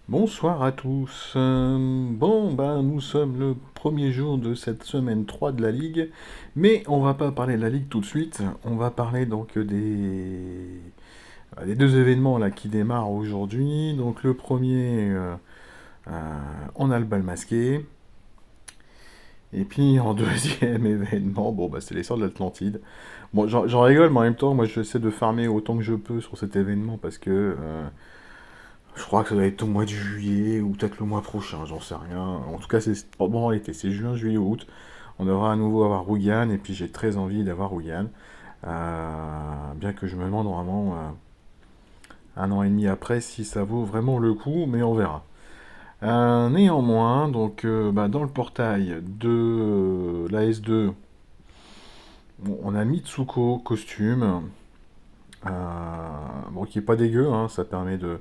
Bonsoir à tous. Nous sommes le premier jour de cette semaine 3 de la Ligue, mais on va pas parler de la Ligue tout de suite. On va parler donc des deux événements là qui démarrent aujourd'hui. Donc le premier, on a le bal masqué, et puis en deuxième événement, c'est les Sorts de l'Atlantide. Bon, j'en rigole, mais en même temps, moi j'essaie de farmer autant que je peux sur cet événement parce que je crois que ça doit être au mois de juillet ou peut-être le mois prochain, j'en sais rien. En tout cas, c'est pendant l'été, c'est juin, juillet, août. On devra à nouveau avoir Rougan et puis j'ai très envie d'avoir Rougan. Bien que je me demande vraiment un an et demi après si ça vaut vraiment le coup, mais on verra. Néanmoins, dans le portail de la S2, bon, on a Mitsuko costume, bon, qui est pas dégueu, hein, ça permet de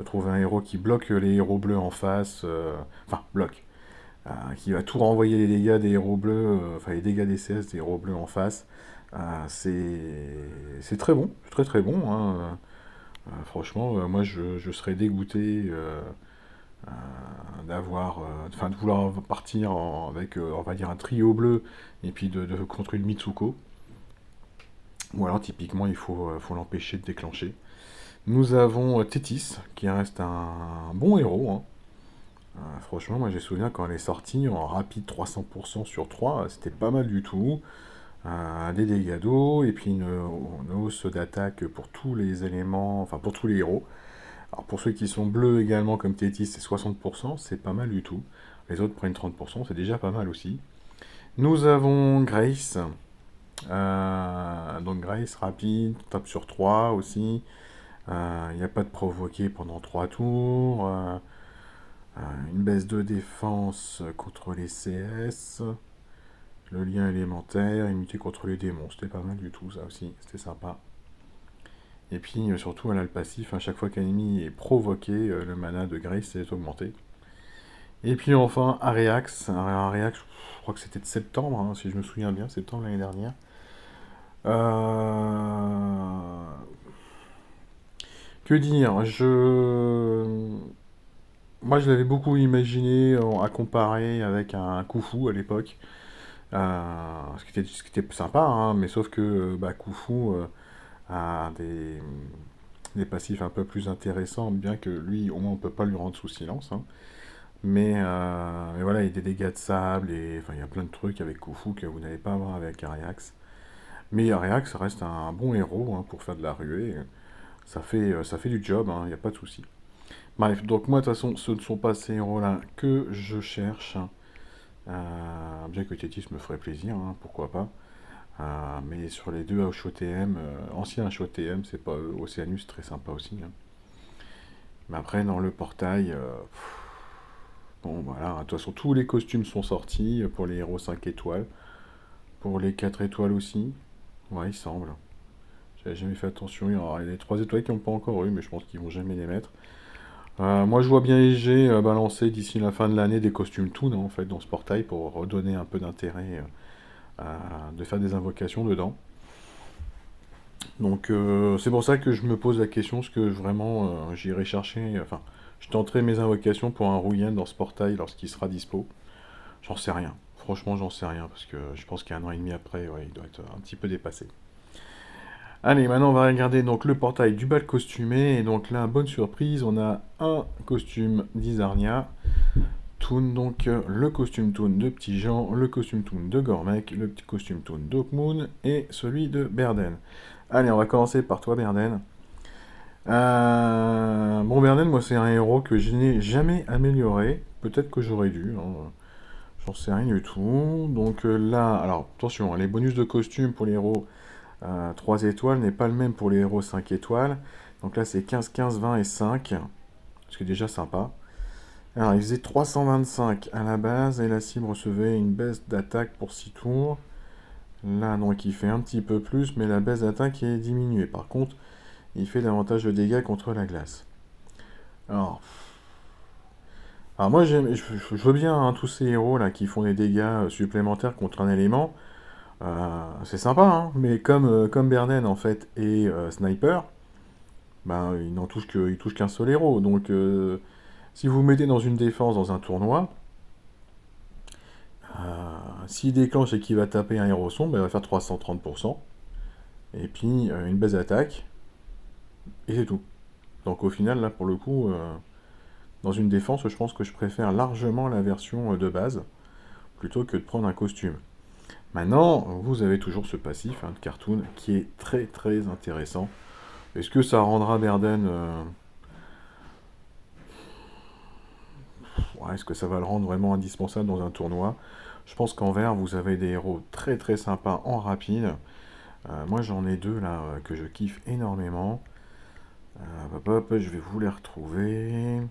trouver un héros qui bloque les héros bleus en face, enfin bloque, qui va tout renvoyer les dégâts des héros bleus, enfin les dégâts des CS des héros bleus en face. C'est très bon, très très bon, hein. Franchement, moi je serais dégoûté enfin de vouloir partir avec, on va dire, un trio bleu et puis contre une Mitsuko. Ou alors typiquement faut l'empêcher de déclencher. Nous avons Tétis, qui reste un bon héros, hein. Franchement, moi j'ai souvenir quand elle est sortie en rapide 300% sur 3, c'était pas mal du tout. Des dégâts d'eau et puis une hausse d'attaque pour tous les éléments, enfin pour tous les héros. Alors pour ceux qui sont bleus également comme Tétis, c'est 60%, c'est pas mal du tout. Les autres prennent 30%, c'est déjà pas mal aussi. Nous avons Grace. Donc Grace rapide, tape sur 3 aussi. Il n'y a pas de provoqué pendant 3 tours. Une baisse de défense contre les CS. Le lien élémentaire, immunité contre les démons. C'était pas mal du tout, ça aussi. C'était sympa. Et puis, surtout, elle a le passif. À chaque fois qu'un ennemi est provoqué, le mana de Grace est augmenté. Et puis, enfin, Areax. Areax, je crois que c'était de septembre, hein, si je me souviens bien. Septembre l'année dernière. Euh... Que dire Moi, je l'avais beaucoup imaginé à comparer avec un Khufu à l'époque. Ce qui était sympa, hein, mais sauf que Khufu a des passifs un peu plus intéressants, bien que lui, au moins, on peut pas lui rendre sous silence, hein. Mais voilà, il y a des dégâts de sable, et enfin, il y a plein de trucs avec Khufu que vous n'allez pas avoir avec Ariax. Mais Ariax reste un bon héros, hein, pour faire de la ruée. Ça fait du job, hein, il n'y a pas de souci. Bref, donc moi, de toute façon, ce ne sont pas ces héros-là que je cherche, hein. Bien que Tétis me ferait plaisir, hein, pourquoi pas. Mais sur les deux HOTM, anciens HOTM, c'est pas Oceanus, très sympa aussi, hein. Mais après, dans le portail, bon voilà, de toute façon, tous les costumes sont sortis pour les héros 5 étoiles. Pour les 4 étoiles aussi. Ouais, il semble. J'avais jamais fait attention. Il y aura les 3 étoiles qui n'ont pas encore eu, mais je pense qu'ils vont jamais les mettre. Moi, je vois bien EG balancer d'ici la fin de l'année des costumes Toon, hein, en fait, dans ce portail pour redonner un peu d'intérêt, de faire des invocations dedans. Donc, c'est pour ça que je me pose la question, est-ce que vraiment j'irai chercher, enfin, je tenterai mes invocations pour un Rouyen dans ce portail lorsqu'il sera dispo. J'en sais rien. Franchement, j'en sais rien, parce que je pense qu'un an et demi après, ouais, il doit être un petit peu dépassé. Allez, maintenant on va regarder donc le portail du bal costumé. Et donc là, bonne surprise, on a un costume d'Izarnia. Toon, donc le costume Toon de Petit Jean, le costume Toon de Gormek, le petit costume Toon d'Oakmoon et celui de Berden. Allez, on va commencer par toi, Berden. Bon, Berden, moi, c'est un héros que je n'ai jamais amélioré. Peut-être que j'aurais dû, hein. J'en sais rien du tout. Donc là, alors attention, les bonus de costume pour les héros 3 étoiles n'est pas le même pour les héros 5 étoiles. Donc là, c'est 15, 15, 20 et 5. Ce qui est déjà sympa. Alors, il faisait 325 à la base et la cible recevait une baisse d'attaque pour 6 tours. Là, donc, il fait un petit peu plus, mais la baisse d'attaque est diminuée. Par contre, il fait davantage de dégâts contre la glace. Alors, moi, je veux bien, hein, tous ces héros là qui font des dégâts supplémentaires contre un élément. C'est sympa, hein, mais comme Bernen en fait et Sniper, ben, il touche qu'un seul héros. Donc Si vous mettez dans une défense dans un tournoi, s'il déclenche et qu'il va taper un héros sombre, il va faire 330%. Et puis une baisse d'attaque, et c'est tout. Donc au final, là pour le coup, dans une défense, je pense que je préfère largement la version de base, plutôt que de prendre un costume. Maintenant, vous avez toujours ce passif de cartoon qui est très très intéressant. Est-ce que ça rendra Berden ouais, est-ce que ça va le rendre vraiment indispensable dans un tournoi? Je pense qu'en vert, vous avez des héros très très sympas en rapide. Moi j'en ai deux là que je kiffe énormément. Je vais vous les retrouver.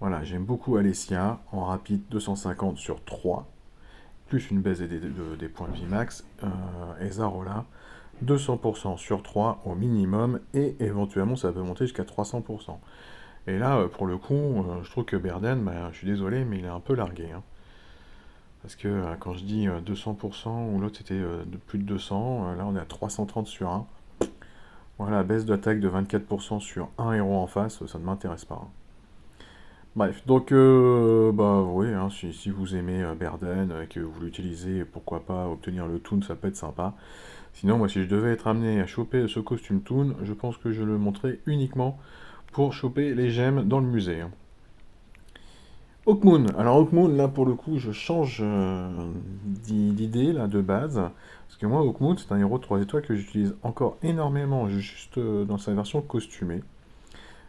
Voilà, j'aime beaucoup Alessia en rapide 250 sur 3, plus une baisse des points de vie max. Et Zarola 200% sur 3 au minimum, et éventuellement ça peut monter jusqu'à 300%. Et là, pour le coup, je trouve que Berden, bah, je suis désolé, mais il est un peu largué, hein. Parce que quand je dis 200%, ou l'autre c'était de plus de 200, là on est à 330 sur 1. Voilà, baisse d'attaque de 24% sur un héros en face, ça ne m'intéresse pas, hein. Bref, donc, bah oui, hein, si vous aimez Berden, que vous l'utilisez, pourquoi pas obtenir le toon, ça peut être sympa. Sinon, moi, si je devais être amené à choper ce costume toon, je pense que je le montrais uniquement pour choper les gemmes dans le musée, hein. Hawkmoon. Alors Hawkmoon, là pour le coup, je change d'idée là de base. Parce que moi, Hawkmoon, c'est un héros de 3 étoiles que j'utilise encore énormément, juste dans sa version costumée.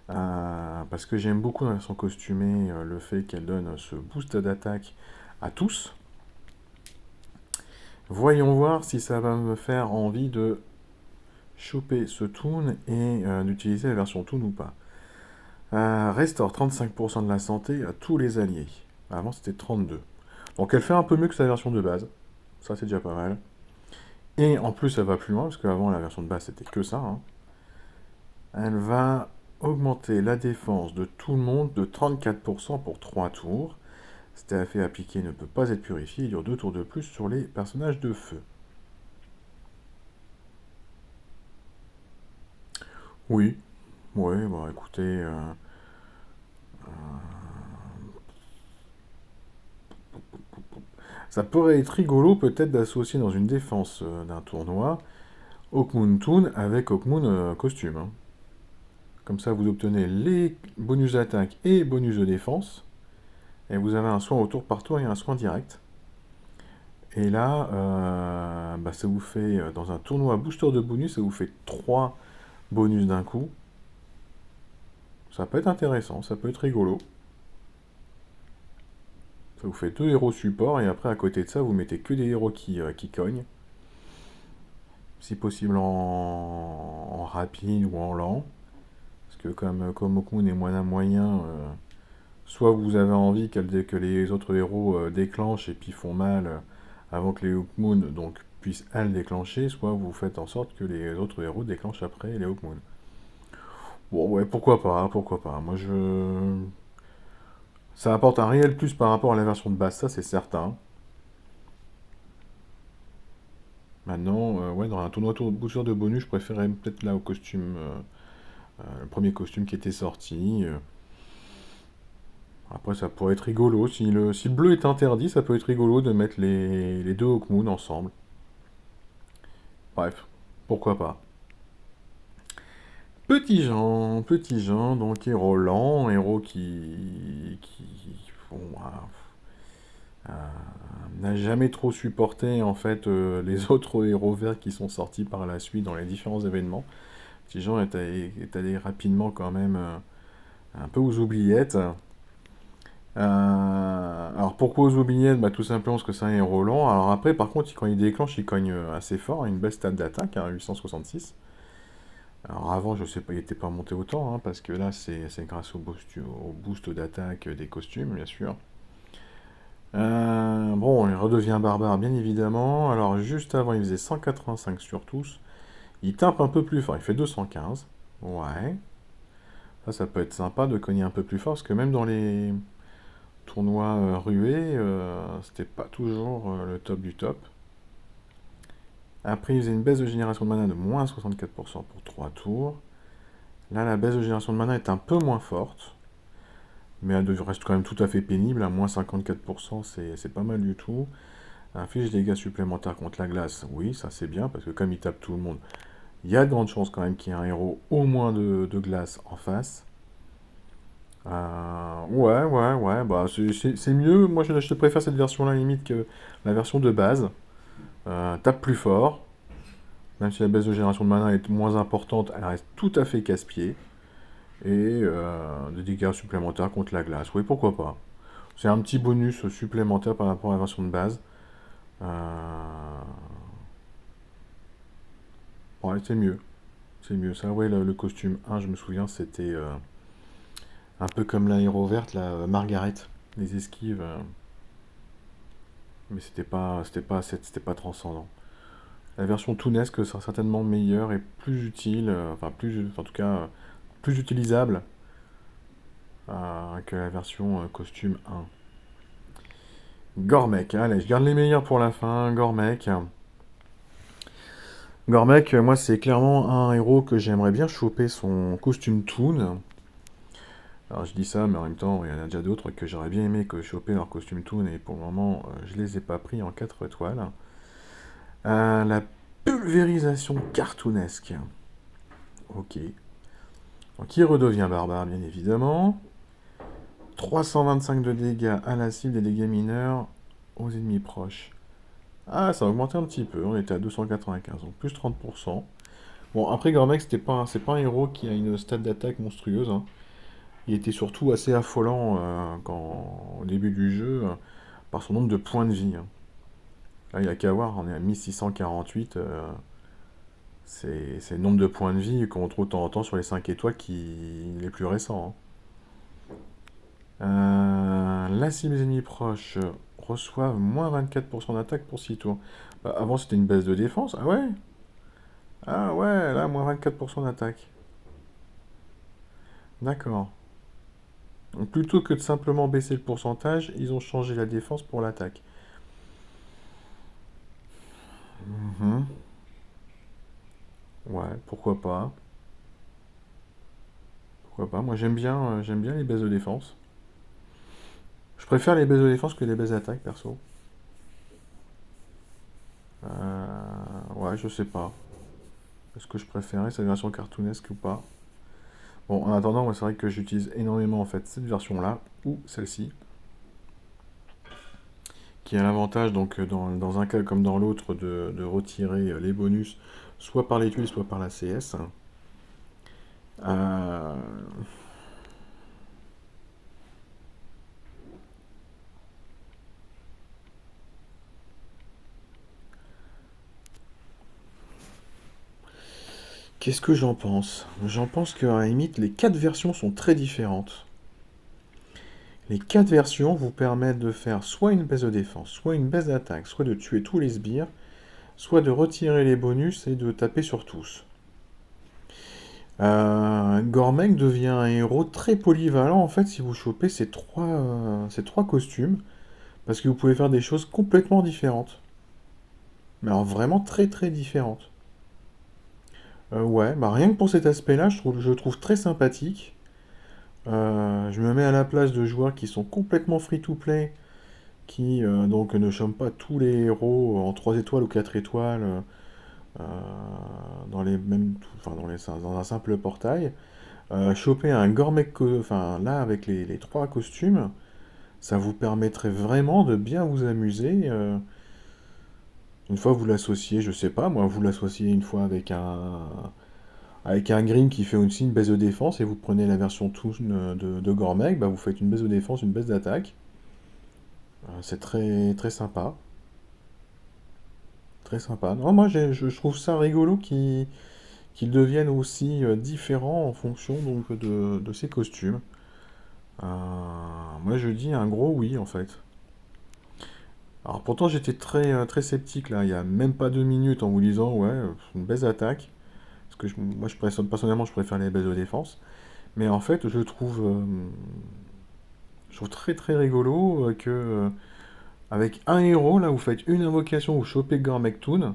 Parce que j'aime beaucoup dans la version costumée le fait qu'elle donne ce boost d'attaque à tous. Voyons voir si ça va me faire envie de choper ce toon et d'utiliser la version toon ou pas. Restaure 35% de la santé à tous les alliés. Avant c'était 32. Donc elle fait un peu mieux que sa version de base. Ça c'est déjà pas mal. Et en plus elle va plus loin, parce qu'avant la version de base c'était que ça, hein. Elle va augmenter la défense de tout le monde de 34% pour 3 tours. Cet effet appliqué ne peut pas être purifié, il dure 2 tours de plus sur les personnages de feu. Oui, ouais, bon écoutez, ça pourrait être rigolo peut-être d'associer dans une défense d'un tournoi Hawkmoon Toon avec Hawkmoon costume, hein. Comme ça vous obtenez les bonus d'attaque et bonus de défense, et vous avez un soin au tour par tour et un soin direct. Et là, bah, ça vous fait, dans un tournoi booster de bonus, ça vous fait 3 bonus d'un coup. Ça peut être intéressant, ça peut être rigolo. Ça vous fait 2 héros support, et après à côté de ça, vous mettez que des héros qui cognent. Si possible en rapide ou en lent. Parce que comme Hawkmoon est moyen, soit vous avez envie que les autres héros déclenchent et puis font mal avant que les Hawkmoon donc puissent elles déclencher, soit vous faites en sorte que les autres héros déclenchent après les Hawkmoon. Bon ouais, pourquoi pas, hein, pourquoi pas. Moi je... Ça apporte un réel plus par rapport à la version de base, ça c'est certain. Maintenant, ouais, dans un tournoi booster de bonus, je préférais peut-être là au costume, le premier costume qui était sorti. Après, ça pourrait être rigolo. Si le bleu est interdit, ça peut être rigolo de mettre les deux Hawkmoon ensemble. Bref, pourquoi pas. Petit Jean, donc héros lent, héros bon, n'a jamais trop supporté en fait les autres héros verts qui sont sortis par la suite dans les différents événements. Petit Jean est allé rapidement quand même un peu aux oubliettes. Alors pourquoi aux oubliettes? Bah, tout simplement parce que c'est un héros lent. Alors après, par contre, quand il déclenche, il cogne assez fort, une belle stat d'attaque, hein, 866. Alors avant, je sais pas, il n'était pas monté autant, hein, parce que là, c'est grâce au boost d'attaque des costumes, bien sûr. Bon, il redevient barbare, bien évidemment. Alors juste avant, il faisait 185 sur tous. Il tape un peu plus fort, il fait 215. Ouais. Ça peut être sympa de cogner un peu plus fort, parce que même dans les tournois rués, c'était pas toujours le top du top. Après, il faisait une baisse de génération de mana de moins 64% pour 3 tours. Là, la baisse de génération de mana est un peu moins forte. mais elle reste quand même tout à fait pénible. À moins 54%, c'est pas mal du tout. Inflige des dégâts supplémentaires contre la glace. Oui, ça c'est bien, parce que comme il tape tout le monde, il y a de grandes chances quand même qu'il y ait un héros au moins de glace en face. Ouais, bah c'est mieux. Moi je te préfère cette version-là limite que la version de base. Tape plus fort. Même si la baisse de génération de mana est moins importante, elle reste tout à fait casse-pied. Et des dégâts supplémentaires contre la glace. Oui, pourquoi pas. C'est un petit bonus supplémentaire par rapport à la version de base. Euh, Ouais, c'est mieux. C'est mieux. Ça, ouais, le costume 1, je me souviens, c'était un peu comme la héros verte, la Margaret. Les esquives. Mais c'était pas transcendant. La version Toonesque sera certainement meilleure et plus utile, en tout cas, plus utilisable que la version costume 1. Gormek, allez, je garde les meilleurs pour la fin. Gormek. Gormek, moi, c'est clairement un héros que j'aimerais bien choper son costume Toon. Alors, je dis ça, mais en même temps, il y en a déjà d'autres que j'aurais bien aimé que choper leur costume Toon, et pour le moment, je les ai pas pris en 4 étoiles. La pulvérisation cartoonesque. Ok. Donc, il redevient barbare, bien évidemment. 325 de dégâts à la cible, des dégâts mineurs aux ennemis proches. Ah, ça a augmenté un petit peu, on était à 295, donc plus 30%. Bon, après, Gormek, c'est pas un héros qui a une stat d'attaque monstrueuse, hein. Il était surtout assez affolant au début du jeu, par son nombre de points de vie, hein. Là, il n'y a qu'à voir, on est à 1648, c'est le nombre de points de vie qu'on trouve de temps en temps sur les 5 étoiles les plus récents, hein. La cible des ennemis proches reçoivent moins 24% d'attaque pour 6 tours. Bah, avant, c'était une baisse de défense. Ah ouais? Ah ouais, là, moins 24% d'attaque. D'accord. Donc, plutôt que de simplement baisser le pourcentage, ils ont changé la défense pour l'attaque. Mhm. Ouais, pourquoi pas. Pourquoi pas. Moi, j'aime bien les baisses de défense. Je préfère les baisses de défense que les baisses d'attaque, perso. Ouais, je sais pas. Est-ce que je préférais cette version cartoonesque ou pas? Bon, en attendant, moi, c'est vrai que j'utilise énormément en fait cette version-là, ou celle-ci, qui a l'avantage, donc, dans un cas comme dans l'autre, de retirer les bonus, soit par les tuiles, soit par la CS. Euh, Qu'est-ce que j'en pense? J'en pense qu'à la limite, les 4 versions sont très différentes. Les 4 versions vous permettent de faire soit une baisse de défense, soit une baisse d'attaque, soit de tuer tous les sbires, soit de retirer les bonus et de taper sur tous. Gormek devient un héros très polyvalent en fait si vous chopez ces trois costumes, parce que vous pouvez faire des choses complètement différentes. Mais alors vraiment très très différentes. Ouais, bah rien que pour cet aspect-là, je trouve très sympathique. Je me mets à la place de joueurs qui sont complètement free-to-play, qui donc ne chopent pas tous les héros en 3 étoiles ou 4 étoiles euh, dans les mêmes, enfin, dans un simple portail. Choper un Gormek, enfin là avec les 3 costumes, ça vous permettrait vraiment de bien vous amuser. Une fois vous l'associez, je sais pas, moi vous l'associez une fois avec un Grim qui fait aussi une baisse de défense et vous prenez la version Toon de Gormek, bah vous faites une baisse de défense, une baisse d'attaque. C'est très très sympa. Très sympa. Non, moi je trouve ça rigolo qu'ils deviennent aussi différents en fonction donc de ces costumes. Moi je dis un gros oui en fait. Alors pourtant j'étais très sceptique là, il y a même pas 2 minutes en vous disant ouais, une baisse d'attaque. Parce que moi personnellement je préfère les baisses de défense. Mais en fait je trouve très très rigolo que avec un héros là vous faites une invocation, vous chopez Gormektoon,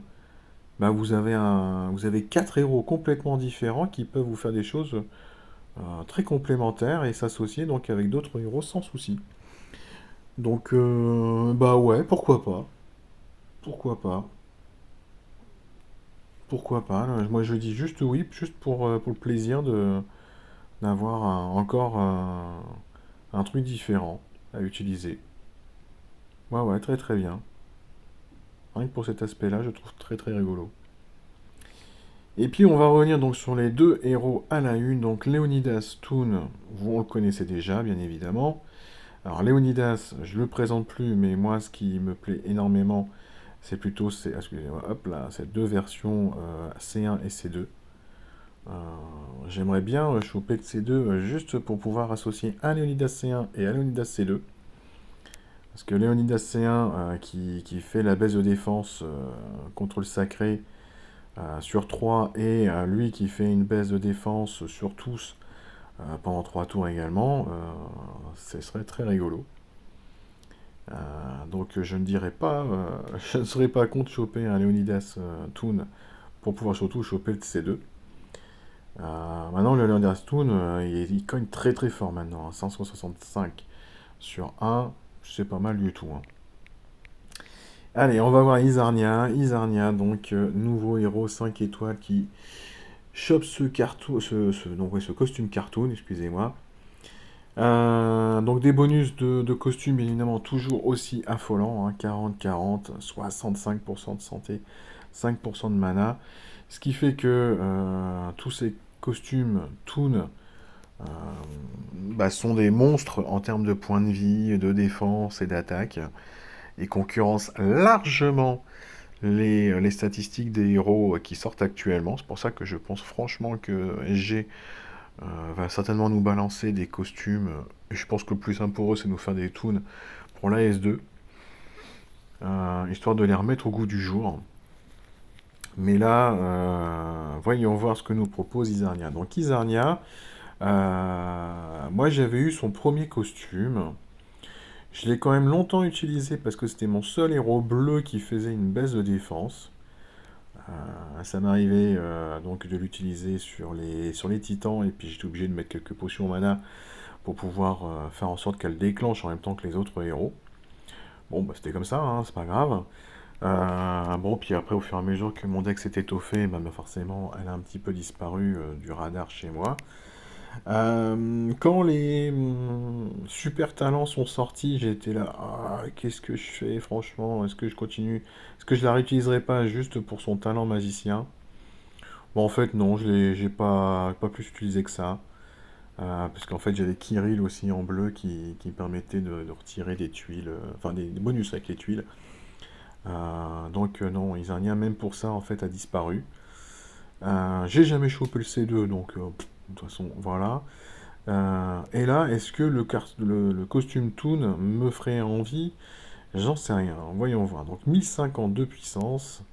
bah vous avez 4 héros complètement différents qui peuvent vous faire des choses très complémentaires et s'associer donc avec d'autres héros sans souci. Donc, bah ouais, pourquoi pas? Pourquoi pas? Pourquoi pas? Moi je dis juste oui, juste pour le plaisir d'avoir encore un truc différent à utiliser. Ouais, ouais, très très bien. Rien que pour cet aspect-là, je trouve très très rigolo. Et puis on va revenir donc sur les deux héros à la une, donc Léonidas Toon, vous on le connaissez déjà bien évidemment. Alors Léonidas, je le présente plus, mais moi ce qui me plaît énormément, c'est plutôt excusez-moi, hop là, ces deux versions C1 et C2. Euh, J'aimerais bien choper de ces deux juste pour pouvoir associer un Léonidas C1 et un Léonidas C2. Parce que Léonidas C1 qui fait la baisse de défense contre le sacré sur 3 et lui qui fait une baisse de défense sur tous pendant 3 tours également, ce serait très rigolo. Donc je ne dirais pas, je ne serais pas contre choper un Léonidas Toon pour pouvoir surtout choper le C2. Maintenant le Léonidas Toon, il cogne très très fort maintenant, hein, 565 sur 1, c'est pas mal du tout, hein. Allez, on va voir Isarnia. Isarnia, donc nouveau héros 5 étoiles qui chope donc, ouais, ce costume cartoon, excusez-moi. Donc des bonus de costume évidemment toujours aussi affolants, hein, 40-40, 65% de santé, 5% de mana. Ce qui fait que tous ces costumes Toon bah, sont des monstres en termes de points de vie, de défense et d'attaque, et concurrencent largement les statistiques des héros qui sortent actuellement. C'est pour ça que je pense franchement que SG va certainement nous balancer des costumes. Et je pense que le plus simple pour eux, c'est de nous faire des toons pour la S2, histoire de les remettre au goût du jour. Mais là, voyons voir ce que nous propose Isarnia. Donc Isarnia, moi j'avais eu son premier costume. Je l'ai quand même longtemps utilisé parce que c'était mon seul héros bleu qui faisait une baisse de défense. Ça m'arrivait donc de l'utiliser sur les titans et puis j'étais obligé de mettre quelques potions mana pour pouvoir faire en sorte qu'elle déclenche en même temps que les autres héros. Bon, bah c'était comme ça, hein, c'est pas grave. Bon, puis après, au fur et à mesure que mon deck s'est étoffé, bah, forcément, elle a un petit peu disparu du radar chez moi. Quand les super talents sont sortis, j'ai été là, ah, qu'est-ce que je fais, franchement? Est-ce que je continue? Est-ce que je la réutiliserai pas juste pour son talent magicien? Bon, en fait, non, j'ai pas plus utilisé que ça. Parce qu'en fait, j'avais Kirill aussi en bleu qui permettait de retirer des tuiles, enfin des bonus avec les tuiles. Donc non, Isarnia, même pour ça, en fait, a disparu. J'ai jamais chopé le C2, donc de toute façon, voilà. Et là, est-ce que le costume Toon me ferait envie? J'en sais rien. Voyons voir. Donc 1050 de puissance,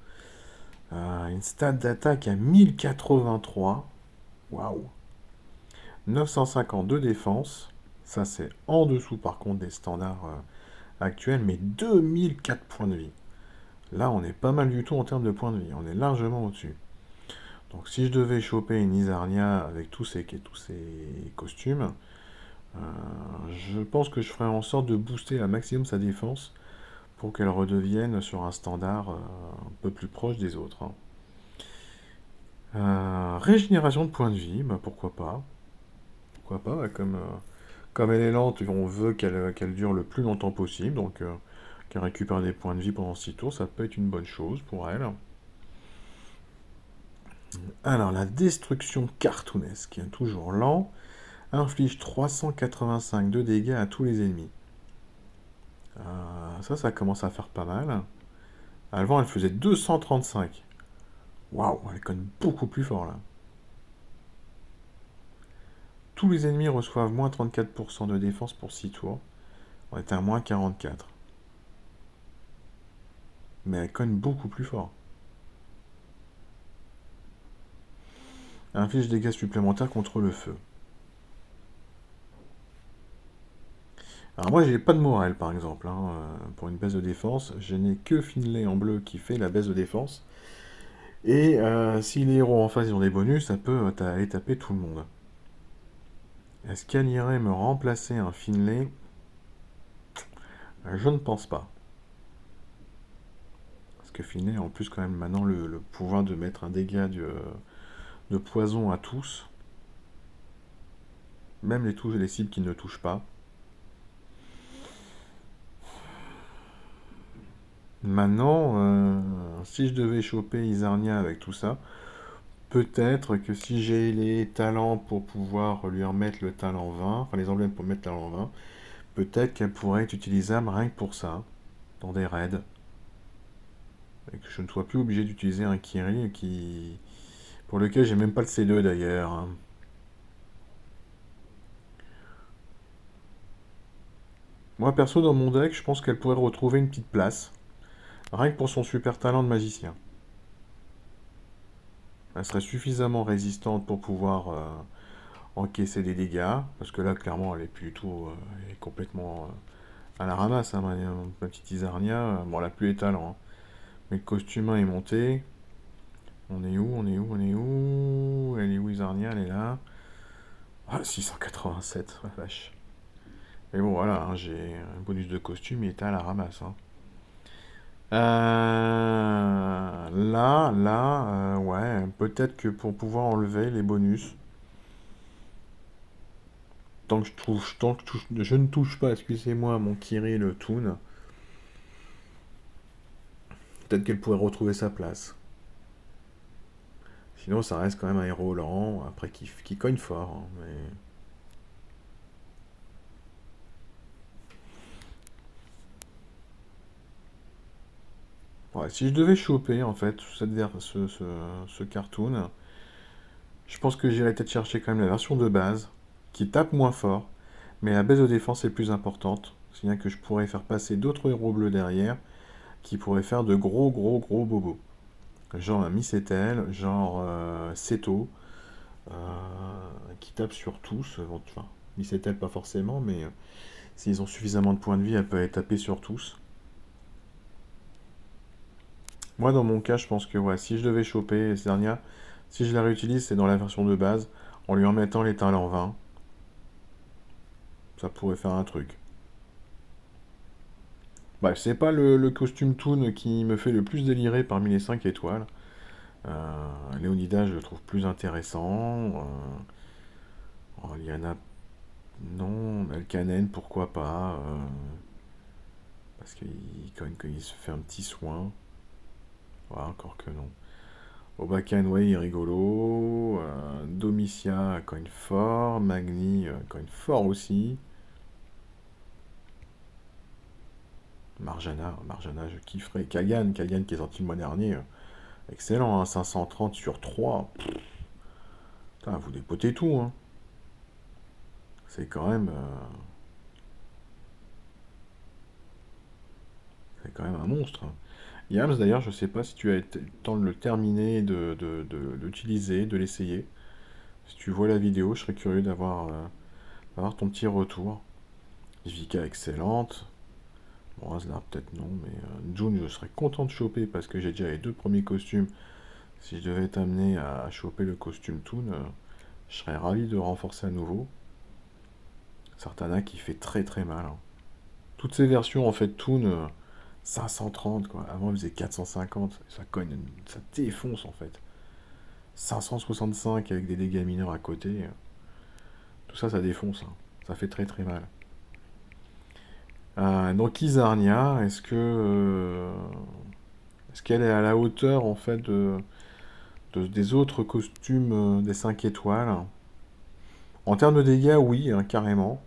une stat d'attaque à 1083. Waouh! 950 de défense. Ça, c'est en dessous, par contre, des standards actuels, mais 2004 points de vie. Là, on est pas mal du tout en termes de points de vie. On est largement au-dessus. Donc, si je devais choper une Isarnia avec tous ces costumes, euh, je pense que je ferais en sorte de booster à maximum sa défense pour qu'elle redevienne sur un standard un peu plus proche des autres, hein. Régénération de points de vie, bah pourquoi pas. Pourquoi pas, bah, comme elle est lente, on veut qu'elle dure le plus longtemps possible, donc qu'elle récupère des points de vie pendant 6 tours, ça peut être une bonne chose pour elle. Alors, la destruction cartoonesque, toujours lent, inflige 385 de dégâts à tous les ennemis. Ça commence à faire pas mal. Avant, elle faisait 235. Waouh, elle est quand même beaucoup plus fort là. Tous les ennemis reçoivent moins 34% de défense pour 6 tours. On était à moins 44. Mais elle cogne beaucoup plus fort. Elle inflige des dégâts supplémentaires contre le feu. Alors moi j'ai pas de morale par exemple, hein, pour une baisse de défense. Je n'ai que Finlay en bleu qui fait la baisse de défense. Et si les héros en face ils ont des bonus, ça peut aller taper tout le monde. Est-ce qu'elle irait me remplacer un Finlay? Je ne pense pas. Parce que Finlay a en plus quand même maintenant le pouvoir de mettre un dégât de poison à tous. Même les cibles qui ne touchent pas. Maintenant, si je devais choper Isarnia avec tout ça, peut-être que si j'ai les talents pour pouvoir lui remettre le talent 20, enfin les emblèmes pour mettre le talent 20, peut-être qu'elle pourrait être utilisable rien que pour ça, dans des raids. Et que je ne sois plus obligé d'utiliser un Kiri pour lequel j'ai même pas le C2 d'ailleurs, hein. Moi perso dans mon deck, je pense qu'elle pourrait retrouver une petite place. Rien que pour son super talent de magicien. Elle serait suffisamment résistante pour pouvoir encaisser des dégâts. Parce que là, clairement, elle est plus du tout. Elle est complètement à la ramasse, hein, ma petite Isarnia. Bon, elle a plus les talents, hein. Mais le costume 1 est monté. On est où? On est où? On est où? Elle est où Isarnia? Elle est là. Ah, 687, la vache. Mais bon, voilà, hein, j'ai un bonus de costume, il était à la ramasse, hein. Ouais, peut-être que pour pouvoir enlever les bonus, tant que je ne touche pas, excusez-moi, mon Kiri le Toon, peut-être qu'elle pourrait retrouver sa place. Sinon, ça reste quand même un héros lent, après qui cogne fort, hein, mais... Ouais, si je devais choper, en fait, ce cartoon, je pense que j'irais peut-être chercher quand même la version de base, qui tape moins fort, mais la baisse de défense est plus importante. C'est bien que je pourrais faire passer d'autres héros bleus derrière, qui pourraient faire de gros gros gros bobos. Genre un Missetel, genre Seto, euh, qui tape sur tous. Enfin, Missetel pas forcément, mais s'ils ont suffisamment de points de vie, elle peut aller taper sur tous. Moi, dans mon cas, je pense que ouais, si je devais choper Cernia, si je la réutilise, c'est dans la version de base, en lui remettant les talents 20. Ça pourrait faire un truc. Bref, c'est pas le costume Toon qui me fait le plus délirer parmi les 5 étoiles. Léonidas, je le trouve plus intéressant. Oh, Liana, non. Elkanen, pourquoi pas. Parce qu'il quand même qu'il se fait un petit soin. Ouais, encore que non. Obakan, ouais, il est rigolo. Domitia, coin fort. Magni, coin fort aussi. Marjana, je kifferais. Kagan qui est sorti le mois dernier. Excellent, hein, 530 sur 3. Putain, vous dépotez tout, hein. C'est quand même, c'est quand même un monstre, hein. Yams, d'ailleurs, je sais pas si tu as été le temps de le terminer, de l'utiliser, de l'essayer. Si tu vois la vidéo, je serais curieux d'avoir ton petit retour. Vika excellente. Bon, Aslar peut-être non, mais June, je serais content de choper parce que j'ai déjà les deux premiers costumes. Si je devais t'amener à choper le costume Toon, je serais ravi de renforcer à nouveau. Sartana qui fait très très mal, hein. Toutes ces versions en fait Toon 530 quoi. Avant elle faisait 450. Ça cogne, ça défonce en fait. 565 avec des dégâts mineurs à côté. Tout ça ça défonce, hein. Ça fait très très mal. Donc Isarnia, est-ce qu'elle est à la hauteur en fait des autres costumes des 5 étoiles? En termes de dégâts, oui, hein, carrément.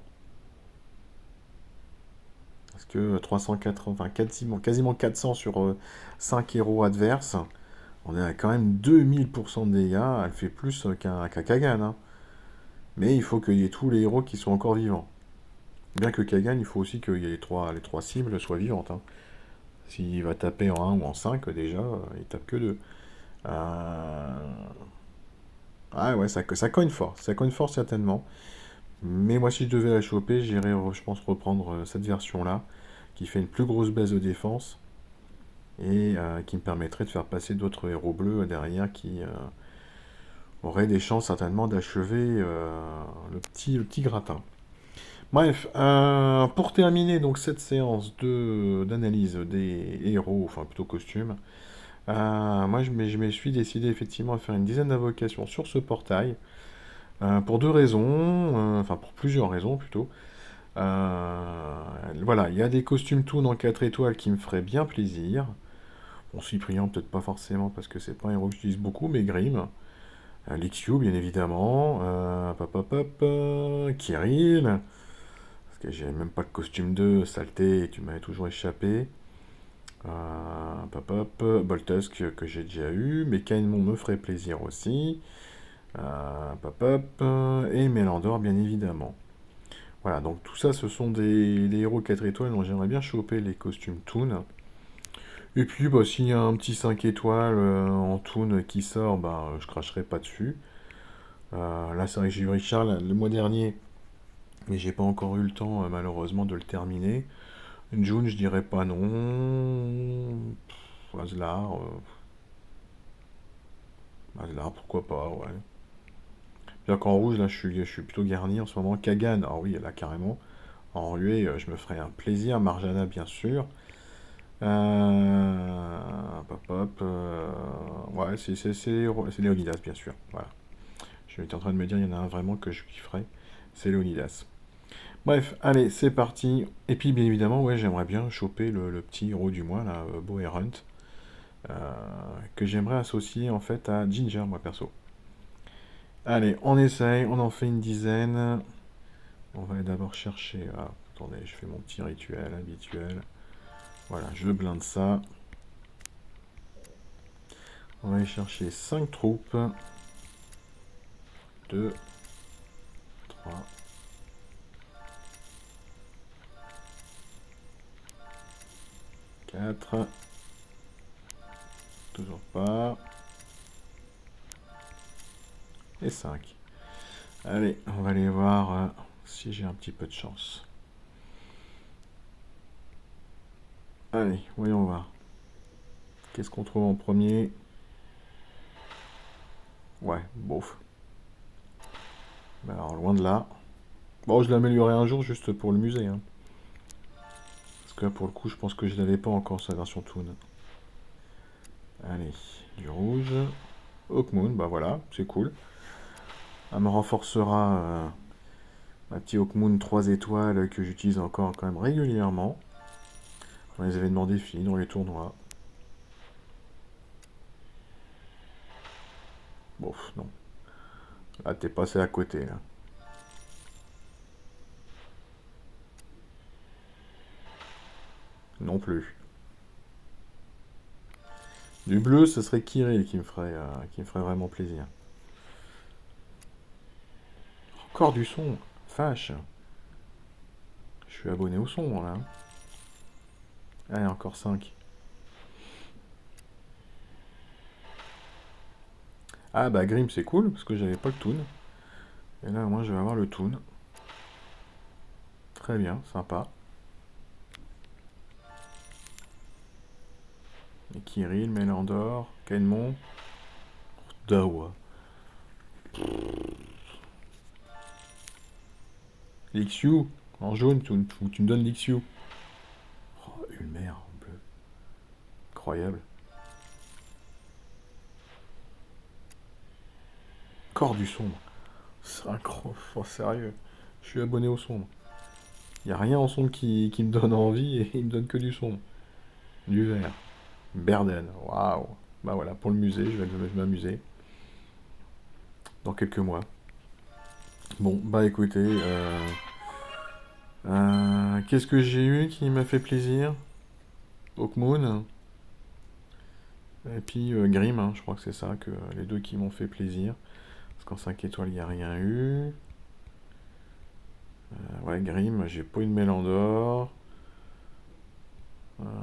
Parce que 380, enfin quasiment 400 sur 5 héros adverses, on est à quand même 2000% de dégâts. Elle fait plus qu'un Kagan, hein. Mais il faut qu'il y ait tous les héros qui sont encore vivants. Bien que Kagan, il faut aussi qu'il y ait les trois cibles soient vivantes, hein. S'il va taper en 1 ou en 5, déjà, il tape que 2. Euh, Ah ouais, ça cogne fort. Ça cogne fort certainement. Mais moi, si je devais la choper, j'irais, je pense, reprendre cette version-là, qui fait une plus grosse baisse de défense, et qui me permettrait de faire passer d'autres héros bleus derrière aurait des chances certainement d'achever le petit gratin. Bref, pour terminer donc cette séance d'analyse des héros, enfin plutôt costumes, moi je me suis décidé effectivement à faire une dizaine d'invocations sur ce portail, pour deux raisons, enfin pour plusieurs raisons plutôt. Voilà, il y a des costumes Toon en 4 étoiles qui me feraient bien plaisir. Bon, Cyprien, peut-être pas forcément parce que c'est pas un héros que j'utilise beaucoup, mais Grimm. Lixiu, bien évidemment. Pop, pop, pop, Kirill. Parce que j'ai même pas de costume 2, saleté, et tu m'avais toujours échappé. Pop, pop, Boltusk que j'ai déjà eu. Mais Kainmon me ferait plaisir aussi. Pop, pop, et Mélandor, bien évidemment. Voilà, donc tout ça, ce sont des héros 4 étoiles dont j'aimerais bien choper les costumes Toon. Et puis, bah, s'il y a un petit 5 étoiles en Toon qui sort, bah, je cracherai pas dessus. Là, c'est vrai que j'ai eu Richard le mois dernier, mais j'ai pas encore eu le temps, malheureusement, de le terminer. June, je dirais pas non. Aslar, Aslar, pourquoi pas, ouais. Bien qu'en rouge, là, je suis plutôt garni en ce moment. Kagan, ah oui, là, carrément. En ruée, je me ferai un plaisir. Marjana, bien sûr. Hop, hop, ouais, c'est Léonidas, bien sûr. Voilà. Je suis en train de me dire, il y en a un vraiment que je kifferais. C'est Léonidas. Bref, allez, c'est parti. Et puis, bien évidemment, ouais, j'aimerais bien choper le petit héros du mois, là, Boerhunt, euh, que j'aimerais associer, en fait, à Ginger, moi, perso. Allez, on essaye, on en fait une dizaine. On va d'abord chercher... Ah, attendez, je fais mon petit rituel habituel. Voilà, je blinde ça. On va aller chercher 5 troupes. 2, 3, 4. Toujours pas. Et 5. Allez, on va aller voir si j'ai un petit peu de chance. Allez, voyons voir. Qu'est-ce qu'on trouve en premier? Ouais, bof. Bah alors, loin de là. Bon, je l'améliorerai un jour juste pour le musée. Hein. Parce que là, pour le coup, je pense que je l'avais pas encore, sa version Toon. Allez, du rouge. Hawkmoon, bah voilà, c'est cool. Ça me renforcera ma petite Hawkmoon 3 étoiles que j'utilise encore quand même régulièrement. Dans les événements défis, dans les tournois. Bof, non. Là, t'es passé à côté, là. Non plus. Du bleu, ce serait Kirill qui me ferait vraiment plaisir. Encore du son. Fâche. Je suis abonné au son, là. Allez, encore 5. Ah, bah, Grim, c'est cool, parce que j'avais pas le Toon. Et là, moi, je vais avoir le Toon. Très bien, sympa. Et Kirill, Mélandor, Kenmon, Dawa. Lixiu, en jaune, tu me donnes Lixiu. Oh, Ulmer en bleu. Incroyable. Corps du sombre. C'est incroyable, oh, sérieux. Je suis abonné au sombre. Il n'y a rien en sombre qui me donne envie et il me donne que du sombre. Du vert. Berden, waouh. Bah voilà, pour le musée, je vais m'amuser. Dans quelques mois. Bon, bah écoutez, qu'est-ce que j'ai eu qui m'a fait plaisir? Hawkmoon. Et puis Grimm, hein, je crois que c'est ça, que les deux qui m'ont fait plaisir. Parce qu'en 5 étoiles, il n'y a rien eu. Ouais, Grimm, j'ai pas eu de Mélandor.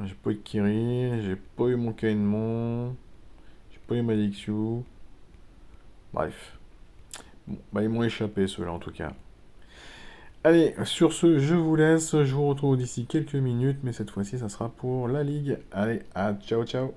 J'ai pas eu de Kiri, j'ai pas eu mon Kainmon. J'ai pas eu ma Lixiu. Bref. Bon, bah ils m'ont échappé ceux-là en tout cas. Allez, sur ce, je vous laisse. Je vous retrouve d'ici quelques minutes, mais cette fois-ci, ça sera pour la Ligue. Allez, à ciao ciao.